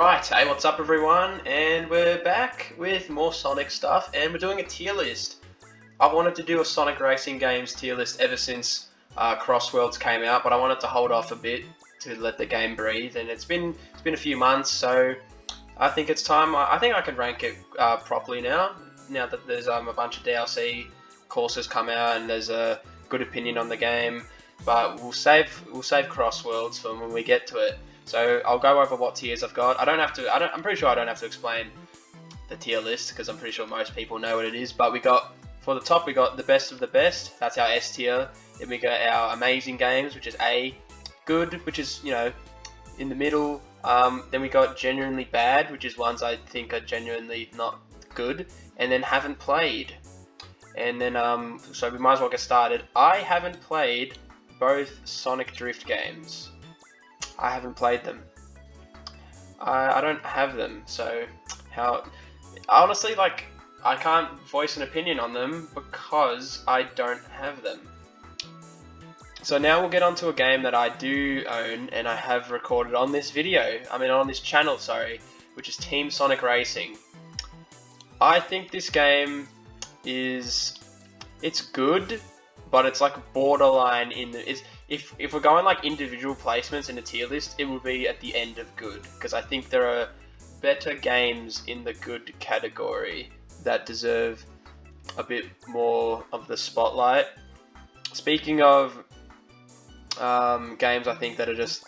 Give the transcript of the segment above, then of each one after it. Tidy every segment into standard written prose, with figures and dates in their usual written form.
Right, hey, what's up everyone? And we're back with more Sonic stuff, and we're doing a tier list. I wanted to do a Sonic Racing Games tier list ever since Crossworlds came out, but I wanted to hold off a bit to let the game breathe, and it's been a few months, so I think it's time. I think I can rank it properly now that there's a bunch of DLC courses come out and there's a good opinion on the game. But we'll save Crossworlds for when we get to it. So I'll go over what tiers I've got. I'm pretty sure I don't have to explain the tier list because I'm pretty sure most people know what it is. But for the top, we got the best of the best. That's our S tier. Then we got our amazing games, which is A. Good, which is in the middle. Then we got genuinely bad, which is ones I think are genuinely not good. And then haven't played. And then so we might as well get started. I haven't played both Sonic Drift games. I haven't played them. I don't have them, so honestly, I can't voice an opinion on them because I don't have them. So now we'll get on to a game that I do own and I have recorded on this on this channel, which is Team Sonic Racing. I think this game it's good, but it's like borderline if we're going like individual placements in a tier list, it would be at the end of good, because I think there are better games in the good category that deserve a bit more of the spotlight. Speaking of games I think that are just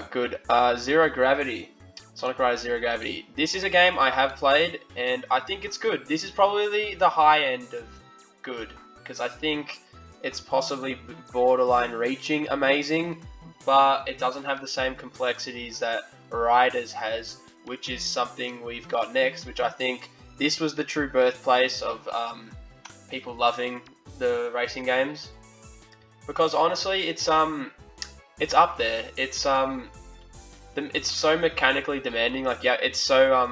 good, Zero Gravity, Sonic Riders Zero Gravity. This is a game I have played and I think it's good. This is probably the high end of good, because I think it's possibly borderline reaching amazing, but it doesn't have the same complexities that Riders has, which is something we've got next, which I think this was the true birthplace of people loving the racing games. Because honestly, it's up there. It's so mechanically demanding. It's so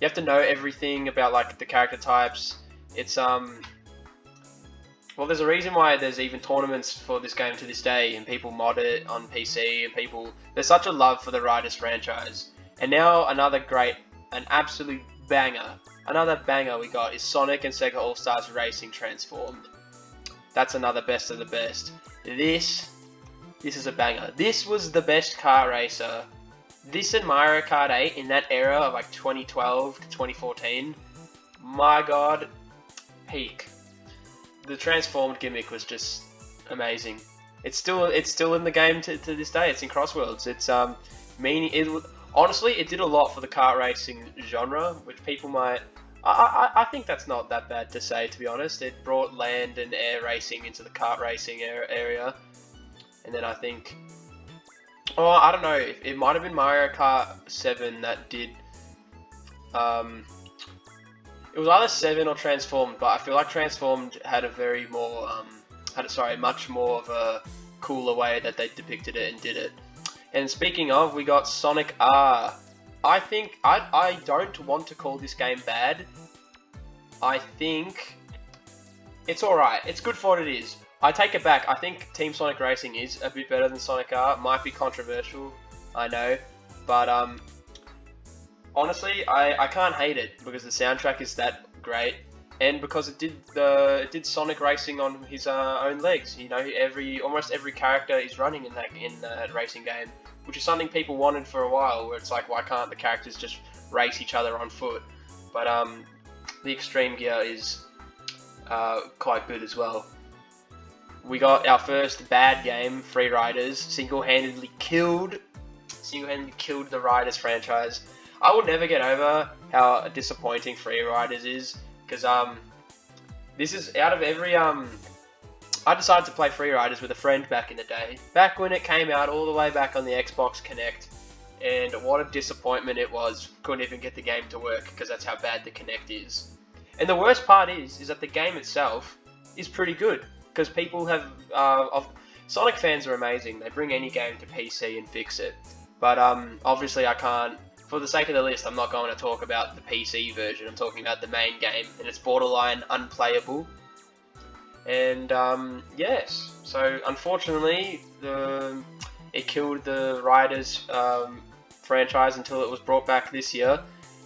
you have to know everything about like the character types. It's well, there's a reason why there's even tournaments for this game to this day, and people mod it on PC, and there's such a love for the Riders franchise. And now an absolute banger, another banger we got is Sonic and Sega All-Stars Racing Transformed. That's another best of the best. This is a banger. This was the best car racer. This and Mario Kart 8 in that era of like 2012 to 2014. My God, peak. The transformed gimmick was just amazing. It's still in the game to this day. It's in Crossworlds. Honestly, it did a lot for the kart racing genre, which people might. I think that's not that bad to say, to be honest. It brought land and air racing into the kart racing area, and then I think, I don't know. It might have been Mario Kart 7 that did. It was either 7 or Transformed, but I feel like Transformed had much more of a cooler way that they depicted it and did it. And speaking of, we got Sonic R. I think I don't want to call this game bad. I think it's alright. It's good for what it is. I take it back. I think Team Sonic Racing is a bit better than Sonic R. Might be controversial, I know, but honestly, I can't hate it because the soundtrack is that great, and because it did Sonic Racing on his own legs. Almost every character is running in that racing game, which is something people wanted for a while. Where it's like, why can't the characters just race each other on foot? But the Extreme Gear is quite good as well. We got our first bad game, Free Riders, single-handedly killed the Riders franchise. I will never get over how disappointing Free Riders is, because this is out of every I decided to play Free Riders with a friend back in the day, back when it came out all the way back on the Xbox Kinect, and what a disappointment it was. Couldn't even get the game to work because that's how bad the Kinect is. And the worst part is that the game itself is pretty good, because people have Sonic fans are amazing. They bring any game to PC and fix it, but obviously I can't. For the sake of the list, I'm not going to talk about the PC version. I'm talking about the main game, and it's borderline unplayable. And yes, so unfortunately, it killed the Riders franchise until it was brought back this year.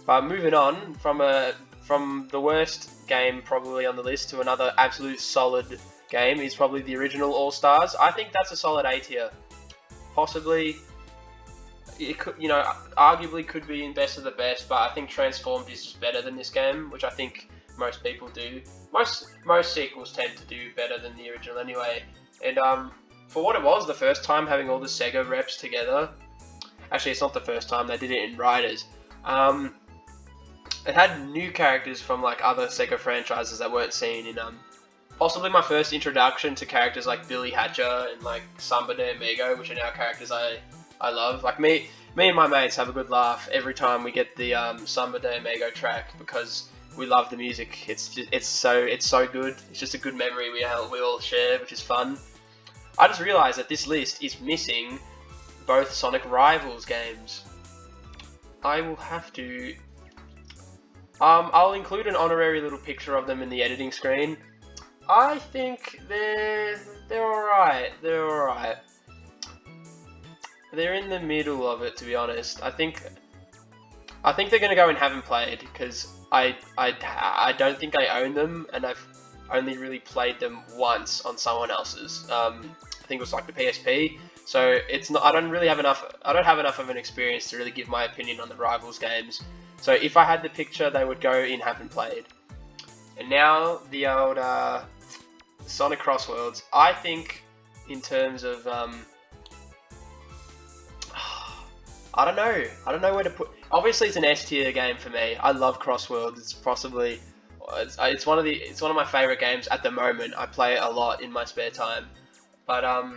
But moving on from the worst game probably on the list to another absolute solid game is probably the original All Stars. I think that's a solid A tier. Possibly, it could, arguably could be in best of the best, but I think Transformed is just better than this game, which I think most people do. Most sequels tend to do better than the original anyway. And for what it was, the first time having all the Sega reps together. Actually, it's not the first time, they did it in Riders. It had new characters from like other Sega franchises that weren't seen in possibly my first introduction to characters like Billy Hatcher and like Samba de Amigo, which are now characters I love. Like me and my mates have a good laugh every time we get the Samba de Amigo track because we love the music. It's so good. It's just a good memory we all share, which is fun. I just realised that this list is missing both Sonic Rivals games. I will have to. I'll include an honorary little picture of them in the editing screen. I think they're alright. They're alright. They're in the middle of it, to be honest. I think they're gonna go in haven't played because I don't think I own them, and I've only really played them once on someone else's. I think it was like the PSP. So it's not. I don't have enough of an experience to really give my opinion on the Rivals games. So if I had the picture, they would go in haven't played. And now the old Sonic Crossworlds. I think in terms of I don't know where to put. Obviously, it's an S tier game for me. I love Crossworlds. It's possibly it's one of my favorite games at the moment. I play it a lot in my spare time, but I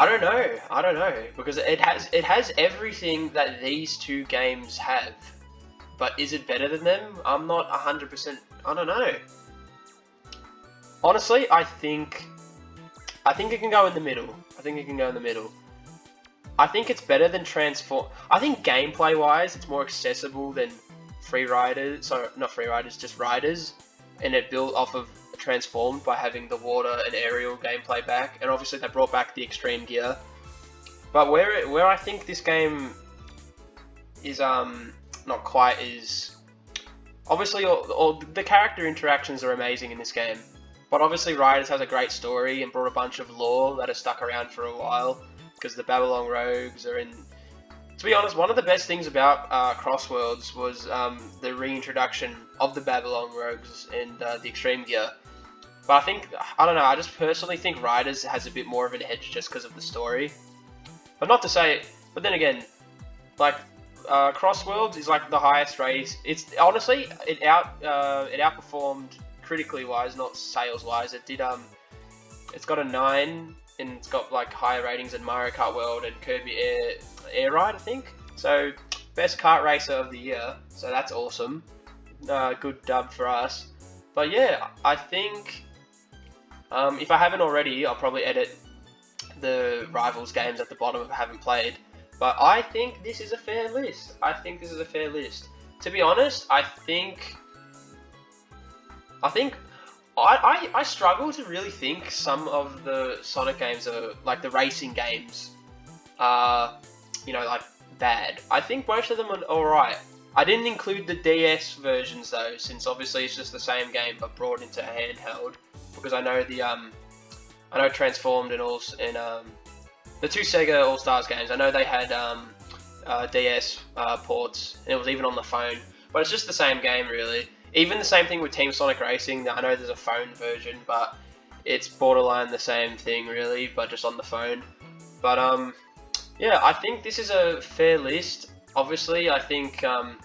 don't know because it has everything that these two games have. But is it better than them? I'm not 100%. I don't know. Honestly, I think it can go in the middle. I think it's better than Transform. I think gameplay-wise, it's more accessible than Free Riders. Sorry, not Free Riders, just Riders. And it built off of Transformed by having the water and aerial gameplay back. And obviously they brought back the extreme gear. But where I think this game is not quite as... Obviously all the character interactions are amazing in this game. But obviously Riders has a great story and brought a bunch of lore that has stuck around for a while. Because the Babylon Rogues are in... To be honest, one of the best things about Crossworlds was the reintroduction of the Babylon Rogues and the Extreme Gear. But I don't know, I just personally think Riders has a bit more of an edge just because of the story. But not to say... But then again, like, Crossworlds is like the highest race. It's honestly, it outperformed critically wise, not sales wise. It did, it's got a 9... and it's got like higher ratings than Mario Kart World and Kirby Air Ride, I think. So best kart racer of the year. So that's awesome. Good dub for us. But yeah, I think if I haven't already, I'll probably edit the Rivals games at the bottom if I haven't played. But I think this is a fair list. To be honest, I struggle to really think some of the Sonic games are, like the racing games, are, like, bad. I think most of them are alright. I didn't include the DS versions though, since obviously it's just the same game but brought into handheld, because I know I know Transformed and the two Sega All-Stars games, I know they had DS ports, and it was even on the phone, but it's just the same game really. Even the same thing with Team Sonic Racing. I know there's a phone version, but it's borderline the same thing really, but just on the phone. But yeah, I think this is a fair list. Obviously, I think yeah,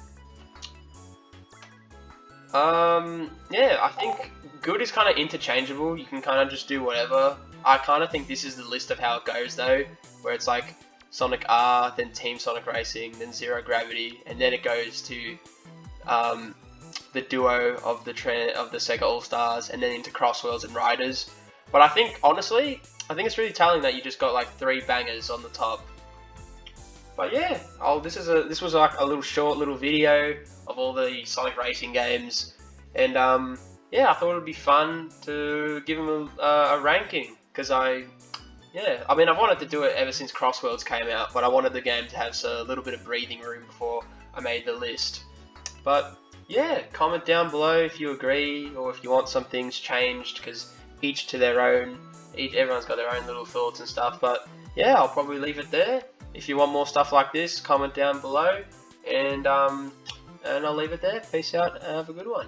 I think good is kind of interchangeable. You can kind of just do whatever. I kind of think this is the list of how it goes though, where it's like Sonic R, then Team Sonic Racing, then Zero Gravity, and then it goes to the duo of the Sega All-Stars, and then into Crossworlds and Riders. But I think, honestly, it's really telling that you just got like 3 bangers on the top. But yeah, this was like a short little video of all the Sonic Racing games, and yeah, I thought it would be fun to give them a ranking, because I yeah, I mean, I've wanted to do it ever since Crossworlds came out, but I wanted the game to have a little bit of breathing room before I made the list. But yeah, comment down below if you agree or if you want some things changed, because each to their own. Everyone's got their own little thoughts and stuff. But yeah, I'll probably leave it there. If you want more stuff like this, comment down below, and I'll leave it there. Peace out and have a good one.